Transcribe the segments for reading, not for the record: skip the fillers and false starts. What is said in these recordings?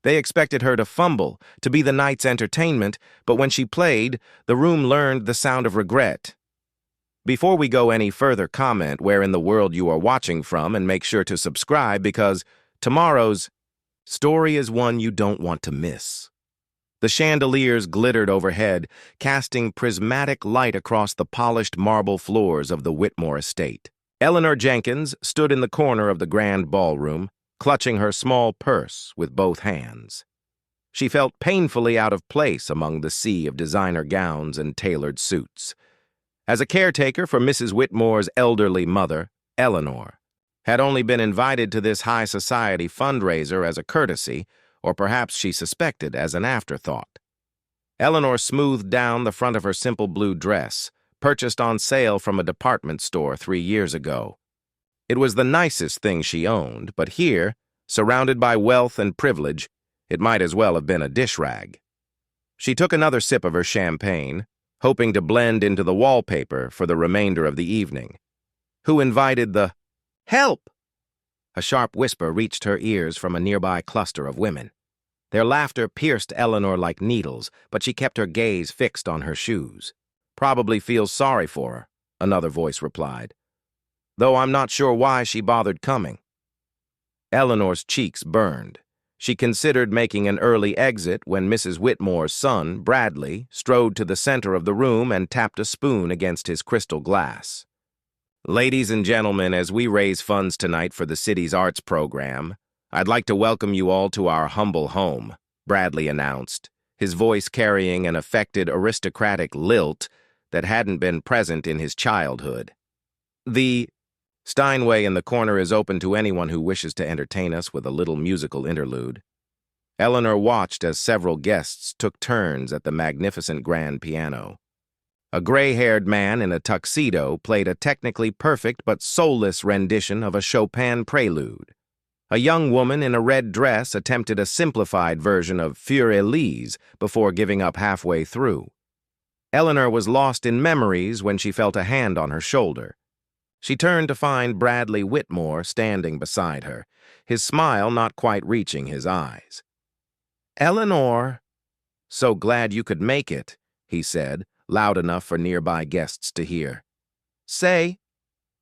They expected her to fumble, to be the night's entertainment, but when she played, the room learned the sound of regret. Before we go any further, comment where in the world you are watching from and make sure to subscribe because tomorrow's story is one you don't want to miss. The chandeliers glittered overhead, casting prismatic light across the polished marble floors of the Whitmore estate. Eleanor Jenkins stood in the corner of the grand ballroom, clutching her small purse with both hands. She felt painfully out of place among the sea of designer gowns and tailored suits. As a caretaker for Mrs. Whitmore's elderly mother, Eleanor had only been invited to this high society fundraiser as a courtesy, or perhaps she suspected as an afterthought. Eleanor smoothed down the front of her simple blue dress, purchased on sale from a department store 3 years ago. It was the nicest thing she owned, but here, surrounded by wealth and privilege, it might as well have been a dish rag. She took another sip of her champagne, hoping to blend into the wallpaper for the remainder of the evening. Who invited the "Help!" A sharp whisper reached her ears from a nearby cluster of women. Their laughter pierced Eleanor like needles, but she kept her gaze fixed on her shoes. "Probably feels sorry for her," another voice replied, "though I'm not sure why she bothered coming." Eleanor's cheeks burned. She considered making an early exit when Mrs. Whitmore's son, Bradley, strode to the center of the room and tapped a spoon against his crystal glass. "Ladies and gentlemen, as we raise funds tonight for the city's arts program, I'd like to welcome you all to our humble home," Bradley announced, his voice carrying an affected aristocratic lilt that hadn't been present in his childhood. "The Steinway in the corner is open to anyone who wishes to entertain us with a little musical interlude." Eleanor watched as several guests took turns at the magnificent grand piano. A gray-haired man in a tuxedo played a technically perfect but soulless rendition of a Chopin prelude. A young woman in a red dress attempted a simplified version of Für Elise before giving up halfway through. Eleanor was lost in memories when she felt a hand on her shoulder. She turned to find Bradley Whitmore standing beside her, his smile not quite reaching his eyes. "Eleanor, so glad you could make it," he said, loud enough for nearby guests to hear. "Say,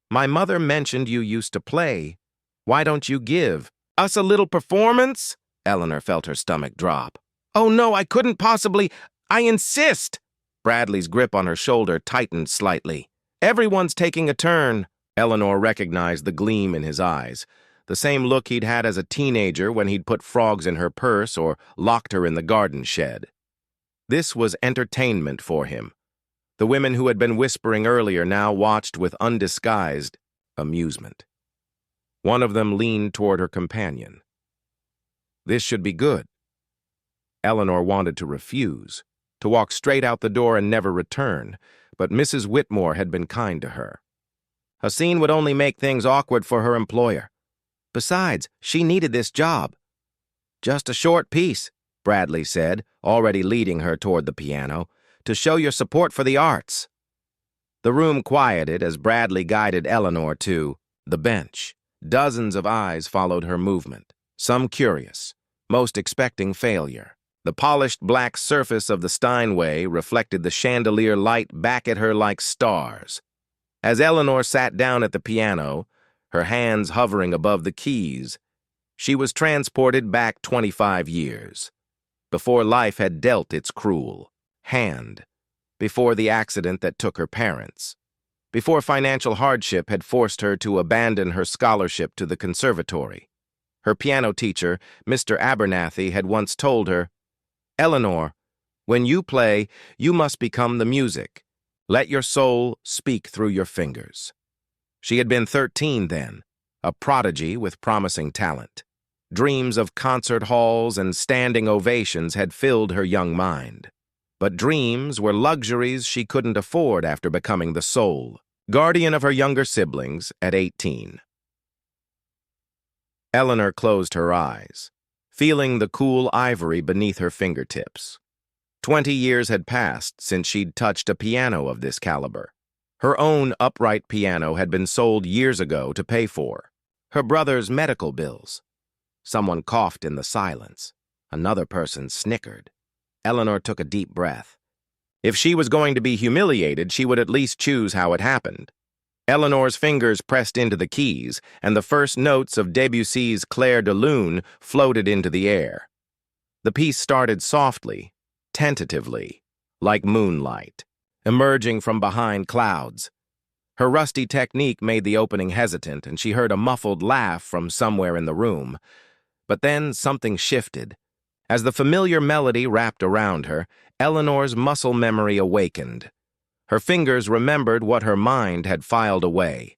my mother mentioned you used to play. Why don't you give us a little performance?" Eleanor felt her stomach drop. "Oh no, I couldn't possibly. I insist." Bradley's grip on her shoulder tightened slightly. "Everyone's taking a turn." Eleanor recognized the gleam in his eyes, the same look he'd had as a teenager when he'd put frogs in her purse or locked her in the garden shed. This was entertainment for him. The women who had been whispering earlier now watched with undisguised amusement. One of them leaned toward her companion. "This should be good." Eleanor wanted to refuse, to walk straight out the door and never return, but Mrs. Whitmore had been kind to her. A scene would only make things awkward for her employer. Besides, she needed this job. "Just a short piece," Bradley said, already leading her toward the piano, "to show your support for the arts." The room quieted as Bradley guided Eleanor to the bench. Dozens of eyes followed her movement, some curious, most expecting failure. The polished black surface of the Steinway reflected the chandelier light back at her like stars. As Eleanor sat down at the piano, her hands hovering above the keys, she was transported back 25 years, before life had dealt its cruel hand, before the accident that took her parents, before financial hardship had forced her to abandon her scholarship to the conservatory. Her piano teacher, Mr. Abernathy, had once told her, "Eleanor, when you play, you must become the music. Let your soul speak through your fingers." She had been 13 then, a prodigy with promising talent. Dreams of concert halls and standing ovations had filled her young mind. But dreams were luxuries she couldn't afford after becoming the sole guardian of her younger siblings at 18. Eleanor closed her eyes, feeling the cool ivory beneath her fingertips. 20 years had passed since she'd touched a piano of this caliber. Her own upright piano had been sold years ago to pay for her brother's medical bills. Someone coughed in the silence. Another person snickered. Eleanor took a deep breath. If she was going to be humiliated, she would at least choose how it happened. Eleanor's fingers pressed into the keys, and the first notes of Debussy's Clair de Lune floated into the air. The piece started softly, tentatively, like moonlight, emerging from behind clouds. Her rusty technique made the opening hesitant, and she heard a muffled laugh from somewhere in the room. But then something shifted. As the familiar melody wrapped around her, Eleanor's muscle memory awakened. Her fingers remembered what her mind had filed away.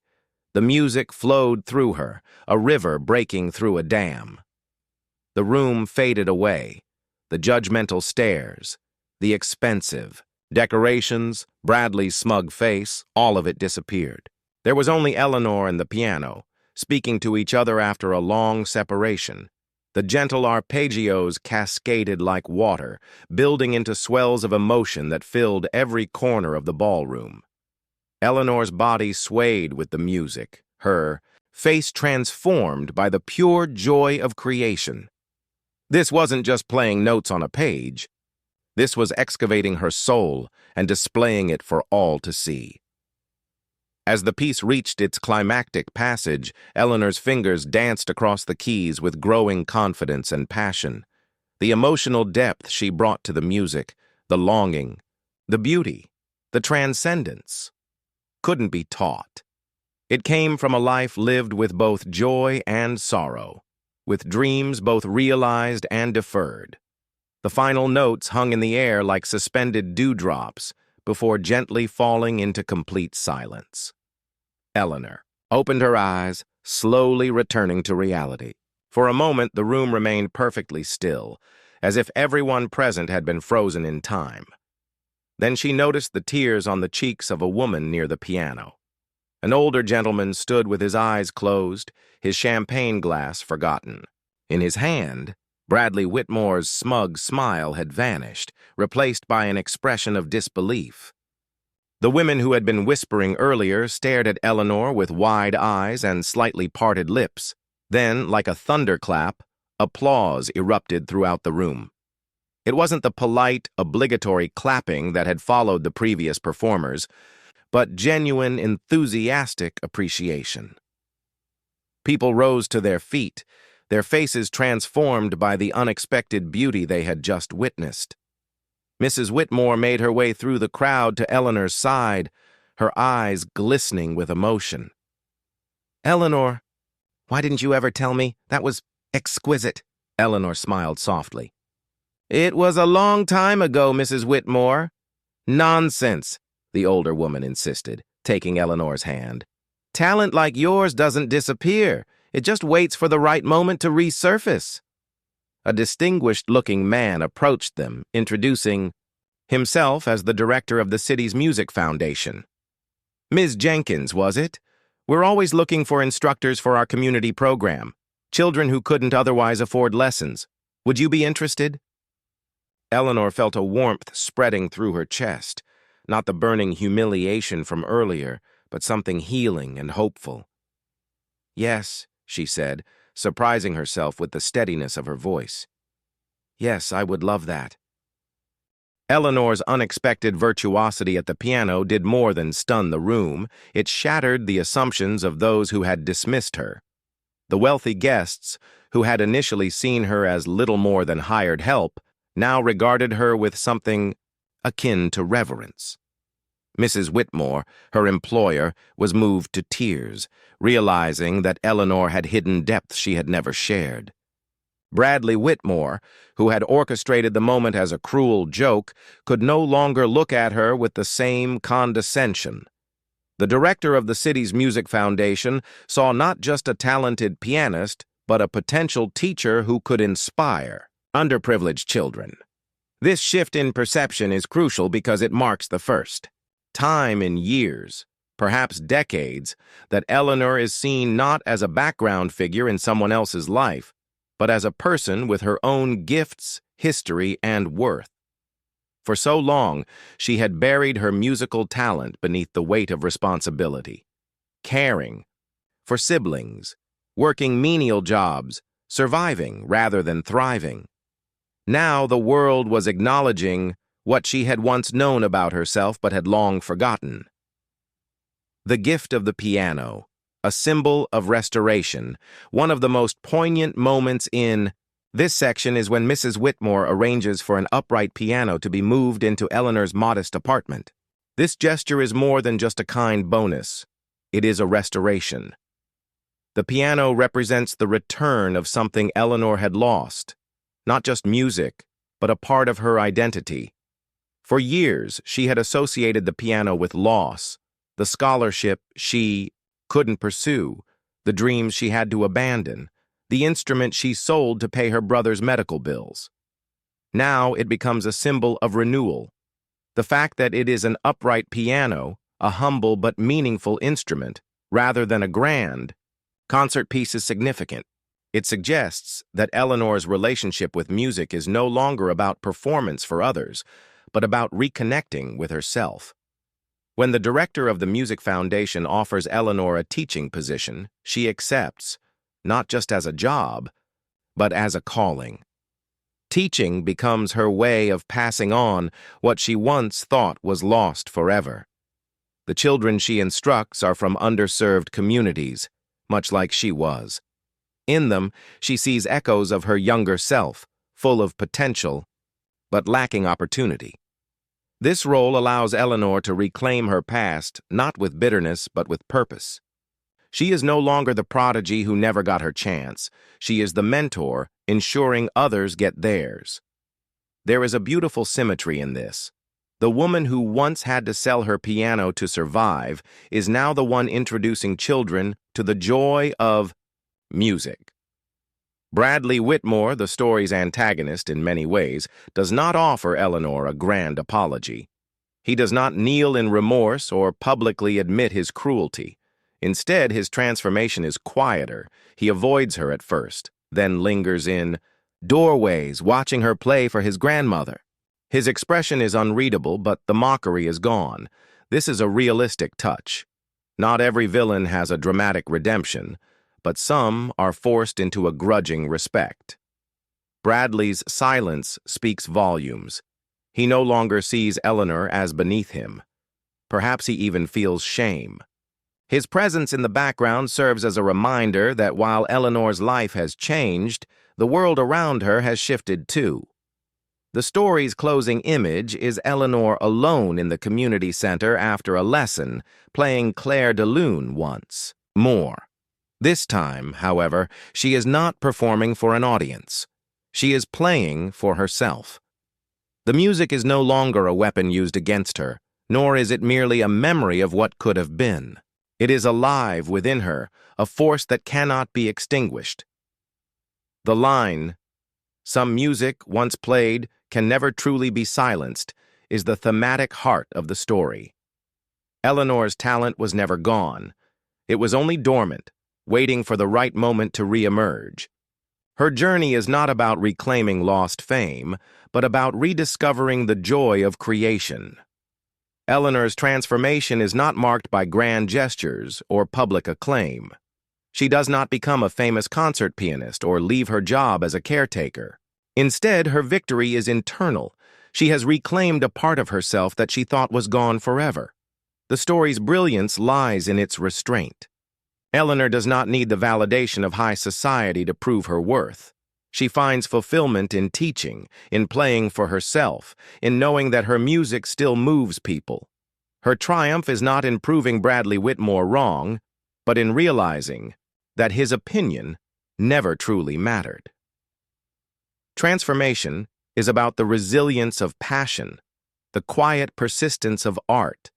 The music flowed through her, a river breaking through a dam. The room faded away. The judgmental stares, the expensive decorations, Bradley's smug face, all of it disappeared. There was only Eleanor and the piano, speaking to each other after a long separation. The gentle arpeggios cascaded like water, building into swells of emotion that filled every corner of the ballroom. Eleanor's body swayed with the music, her face transformed by the pure joy of creation. This wasn't just playing notes on a page. This was excavating her soul and displaying it for all to see. As the piece reached its climactic passage, Eleanor's fingers danced across the keys with growing confidence and passion. The emotional depth she brought to the music, the longing, the beauty, the transcendence, couldn't be taught. It came from a life lived with both joy and sorrow, with dreams both realized and deferred. The final notes hung in the air like suspended dewdrops before gently falling into complete silence. Eleanor opened her eyes, slowly returning to reality. For a moment, the room remained perfectly still, as if everyone present had been frozen in time. Then she noticed the tears on the cheeks of a woman near the piano. An older gentleman stood with his eyes closed, his champagne glass forgotten. In his hand, Bradley Whitmore's smug smile had vanished, replaced by an expression of disbelief. The women who had been whispering earlier stared at Eleanor with wide eyes and slightly parted lips. Then, like a thunderclap, applause erupted throughout the room. It wasn't the polite, obligatory clapping that had followed the previous performers, but genuine, enthusiastic appreciation. People rose to their feet, their faces transformed by the unexpected beauty they had just witnessed. Mrs. Whitmore made her way through the crowd to Eleanor's side, her eyes glistening with emotion. "Eleanor, why didn't you ever tell me? That was exquisite." Eleanor smiled softly. "It was a long time ago, Mrs. Whitmore." "Nonsense," the older woman insisted, taking Eleanor's hand. "Talent like yours doesn't disappear. It just waits for the right moment to resurface." A distinguished-looking man approached them, introducing himself as the director of the city's music foundation. "Ms. Jenkins, was it? We're always looking for instructors for our community program, children who couldn't otherwise afford lessons. Would you be interested?" Eleanor felt a warmth spreading through her chest, not the burning humiliation from earlier, but something healing and hopeful. "Yes," she said, surprising herself with the steadiness of her voice. "Yes, I would love that." Eleanor's unexpected virtuosity at the piano did more than stun the room. It shattered the assumptions of those who had dismissed her. The wealthy guests, who had initially seen her as little more than hired help, now regarded her with something akin to reverence. Mrs. Whitmore, her employer, was moved to tears, realizing that Eleanor had hidden depths she had never shared. Bradley Whitmore, who had orchestrated the moment as a cruel joke, could no longer look at her with the same condescension. The director of the city's music foundation saw not just a talented pianist, but a potential teacher who could inspire underprivileged children. This shift in perception is crucial because it marks the first time in years, perhaps decades, that Eleanor is seen not as a background figure in someone else's life, but as a person with her own gifts, history, and worth. For so long, she had buried her musical talent beneath the weight of responsibility, caring for siblings, working menial jobs, surviving rather than thriving. Now the world was acknowledging what she had once known about herself but had long forgotten. The gift of the piano, a symbol of restoration. One of the most poignant moments in this section is when Mrs. Whitmore arranges for an upright piano to be moved into Eleanor's modest apartment. This gesture is more than just a kind bonus. It is a restoration. The piano represents the return of something Eleanor had lost, not just music, but a part of her identity. For years, she had associated the piano with loss, the scholarship she couldn't pursue, the dreams she had to abandon, the instrument she sold to pay her brother's medical bills. Now it becomes a symbol of renewal. The fact that it is an upright piano, a humble but meaningful instrument, rather than a grand concert piece, is significant. It suggests that Eleanor's relationship with music is no longer about performance for others, but about reconnecting with herself. When the director of the Music Foundation offers Eleanor a teaching position, she accepts, not just as a job, but as a calling. Teaching becomes her way of passing on what she once thought was lost forever. The children she instructs are from underserved communities, much like she was. In them, she sees echoes of her younger self, full of potential, but lacking opportunity. This role allows Eleanor to reclaim her past, not with bitterness, but with purpose. She is no longer the prodigy who never got her chance. She is the mentor, ensuring others get theirs. There is a beautiful symmetry in this. The woman who once had to sell her piano to survive is now the one introducing children to the joy of music. Bradley Whitmore, the story's antagonist in many ways, does not offer Eleanor a grand apology. He does not kneel in remorse or publicly admit his cruelty. Instead, his transformation is quieter. He avoids her at first, then lingers in doorways, watching her play for his grandmother. His expression is unreadable, but the mockery is gone. This is a realistic touch. Not every villain has a dramatic redemption, but some are forced into a grudging respect. Bradley's silence speaks volumes. He no longer sees Eleanor as beneath him. Perhaps he even feels shame. His presence in the background serves as a reminder that while Eleanor's life has changed, the world around her has shifted too. The story's closing image is Eleanor alone in the community center after a lesson, playing Claire de Lune once more. This time, however, she is not performing for an audience. She is playing for herself. The music is no longer a weapon used against her, nor is it merely a memory of what could have been. It is alive within her, a force that cannot be extinguished. The line, "Some music, once played, can never truly be silenced," is the thematic heart of the story. Eleanor's talent was never gone. It was only dormant, waiting for the right moment to re-emerge. Her journey is not about reclaiming lost fame, but about rediscovering the joy of creation. Eleanor's transformation is not marked by grand gestures or public acclaim. She does not become a famous concert pianist or leave her job as a caretaker. Instead, her victory is internal. She has reclaimed a part of herself that she thought was gone forever. The story's brilliance lies in its restraint. Eleanor does not need the validation of high society to prove her worth. She finds fulfillment in teaching, in playing for herself, in knowing that her music still moves people. Her triumph is not in proving Bradley Whitmore wrong, but in realizing that his opinion never truly mattered. Transformation is about the resilience of passion, the quiet persistence of art,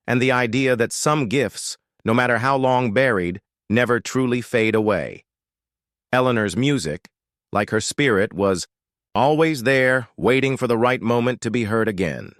and the idea that some gifts, no matter how long buried, never truly fade away. Eleanor's music, like her spirit, was always there, waiting for the right moment to be heard again.